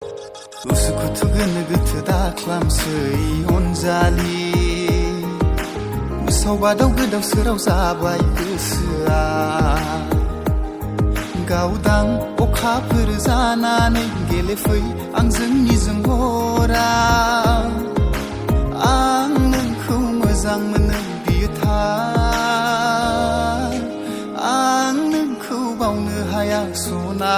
Kutu Gwnw da clamsै Anjali उसाव बादाव गोदाव सोराव जाबाय गोसोआ गावदां अखाफोर जानानै गेलेफै आंजों निजोम हरा आं नोंखौ मोजां मोनो बियो थार आं नोंखौ बावनो हाया सना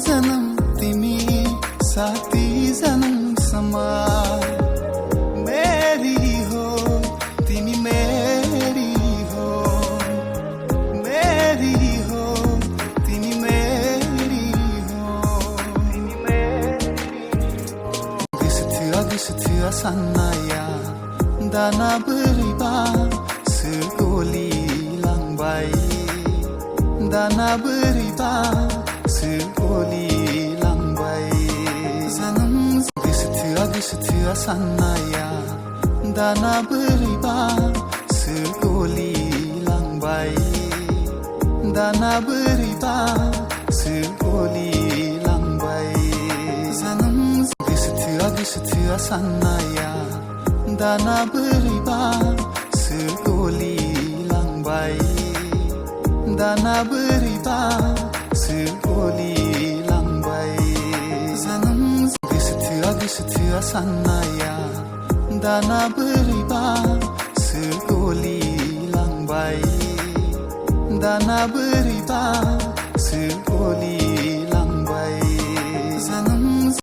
जन्म तिमी साथी जन्म समा मेरी हो तिमी मेरी हो तिमी मेरी हो Gwswtwa Sanaia दाना बोरैबा सोगलि लांबाय दाना बोरैबा सोगलि लांबाय Gwswtwa Sanaia दाना बोरैबा सोगलि लांबाय दाना बोरैबा सोगलि लांबाय Gwswtwa Sanaia दाना बोरैबा सोगलि लांबाय दाना बोरैबा सोगलि लांबाय Gwswtwa Sanaia दाना बोरैबा सोगलि लांबाय दाना बोरैबा